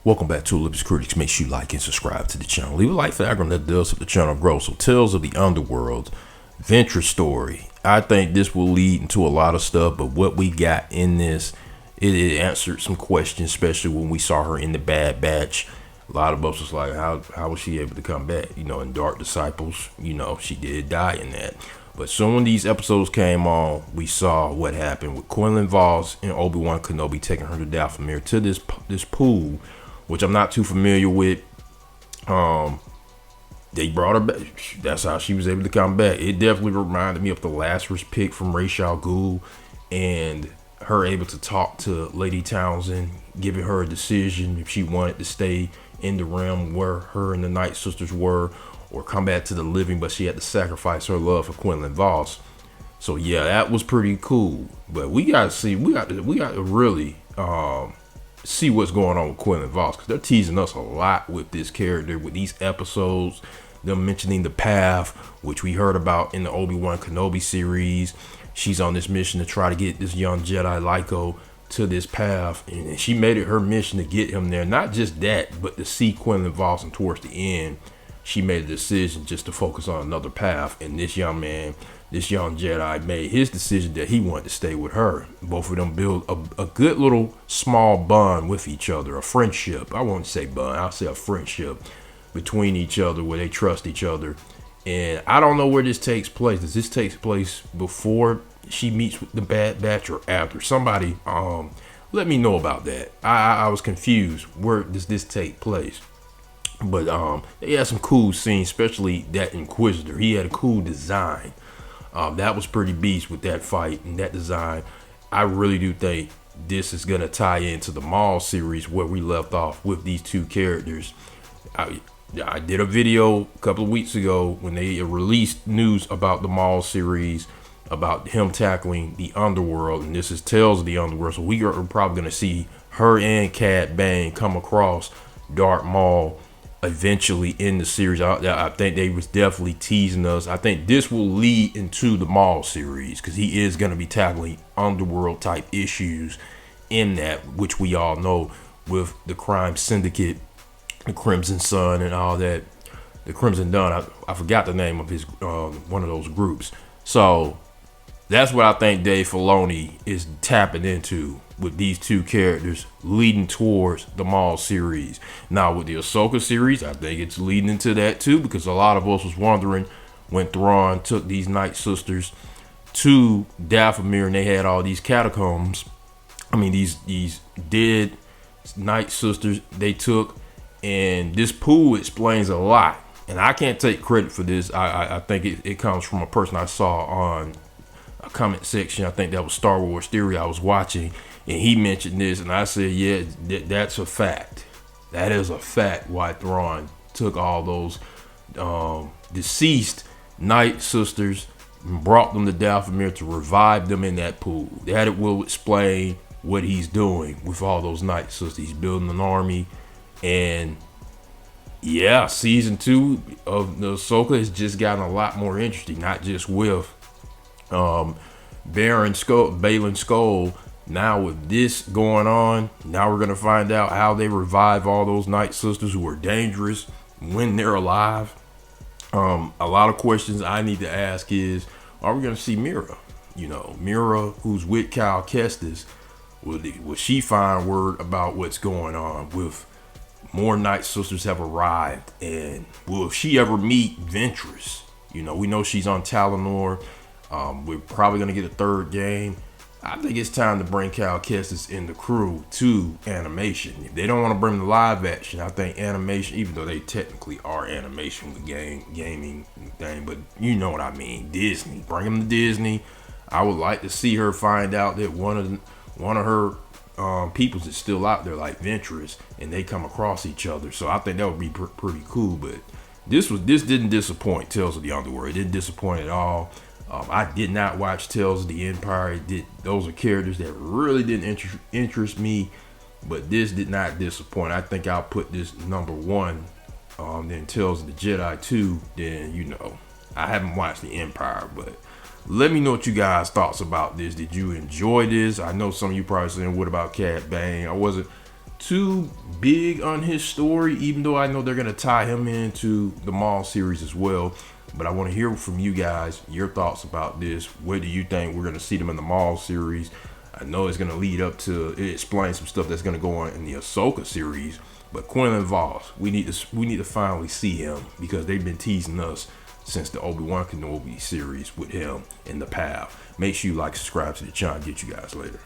Welcome back to Olympus Critics. Make sure you like and subscribe to the channel. Leave a like for the algorithm that does help the channel grow. So, Tales of the Underworld, Ventress story. I think this will lead into a lot of stuff, but what we got in this, it answered some questions, especially when we saw her in the Bad Batch. A lot of us was like, how was she able to come back? You know, in Dark Disciples, you know, she did die in that. But soon when these episodes came on, we saw what happened with Quinlan Voss and Obi-Wan Kenobi taking her to Dathomir to this pool, which I'm not too familiar with. They brought her back. That's how she was able to come back. It definitely reminded me of the Lazarus pick from Ra's al Ghul, and her able to talk to Lady Townsend, giving her a decision if she wanted to stay in the realm where her and the Night Sisters were, or come back to the living, but she had to sacrifice her love for Quinlan Voss. So yeah, that was pretty cool. But we got to really see what's going on with Quinlan Voss, because they're teasing us a lot with this character, with these episodes. Them mentioning the path, which we heard about in the Obi-Wan Kenobi series. She's on this mission to try to get this young Jedi Lyko to this path, and she made it her mission to get him there. Not just that, but to see Quinlan Voss, and towards the end, she made a decision just to focus on another path. And this young man, this young Jedi, made his decision that he wanted to stay with her. Both of them build a good little small bond with each other, a friendship. I won't say bond, I'll say a friendship between each other, where they trust each other. And I don't know where this takes place. Does this take place before she meets with the Bad Batch or after? Somebody let me know about that. I was confused. Where does this take place? But they had some cool scenes, especially that Inquisitor. He had a cool design. That was pretty beast with that fight and that design. I really do think this is gonna tie into the Maul series, where we left off with these two characters. I did a video a couple of weeks ago when they released news about the Maul series, about him tackling the Underworld, and this is Tales of the Underworld. So we are probably gonna see her and Cad Bane come across Darth Maul eventually in the series. I think they was definitely teasing us. I think this will lead into the Maul series, because he is going to be tackling Underworld type issues in that, which we all know with the crime syndicate, the Crimson Sun and all that. The Crimson Dawn, I forgot the name of his one of those groups. So that's what I think Dave Filoni is tapping into with these two characters, leading towards the Maul series. Now with the Ahsoka series, I think it's leading into that too, because a lot of us was wondering when Thrawn took these Night Sisters to Dathomir, and they had all these catacombs. I mean, these dead Night Sisters they took, and this pool explains a lot. And I can't take credit for this. I think it comes from a person I saw on a comment section. I think that was Star Wars Theory I was watching, and he mentioned this, and I said, yeah, that's a fact. That is a fact why Thrawn took all those deceased Night Sisters and brought them to Dathomir to revive them in that pool. That will explain what he's doing with all those Night Sisters. He's building an army. And yeah, season 2 of the Ahsoka has just gotten a lot more interesting, not just with Baylan Skoll. Now with this going on, now we're gonna find out how they revive all those Night Sisters who are dangerous when they're alive. A lot of questions I need to ask is, are we gonna see Mira? You know, Mira, who's with Cal Kestis, will she find word about what's going on with more Night Sisters have arrived? And will she ever meet Ventress? You know, we know she's on Talonor. We're probably going to get a third game. I think it's time to bring Cal Kestis in the crew to animation. If they don't want to bring the live action, I think animation, even though they technically are animation with gaming thing, but you know what I mean, Disney. Bring them to Disney. I would like to see her find out that one of her peoples is still out there, like Ventress, and they come across each other. So I think that would be pretty cool. But this didn't disappoint. Tales of the Underworld, it didn't disappoint at all. I did not watch Tales of the Empire. Those are characters that really didn't interest me, but this did not disappoint. I think I'll put this number 1. Then Tales of the Jedi 2. Then, you know, I haven't watched the Empire, but let me know what you guys thoughts about this. Did you enjoy this? I know some of you probably saying, what about Cad Bane? I wasn't too big on his story, even though I know they're gonna tie him into the Maul series as well. But I want to hear from you guys, your thoughts about this. Where do you think we're gonna see them in the Maul series? I know it's gonna lead up to it explains some stuff that's gonna go on in the Ahsoka series. But Quinlan Voss, we need to finally see him, because they've been teasing us since the Obi-Wan Kenobi series with him in the path. Make sure you like, subscribe to the channel. Get you guys later.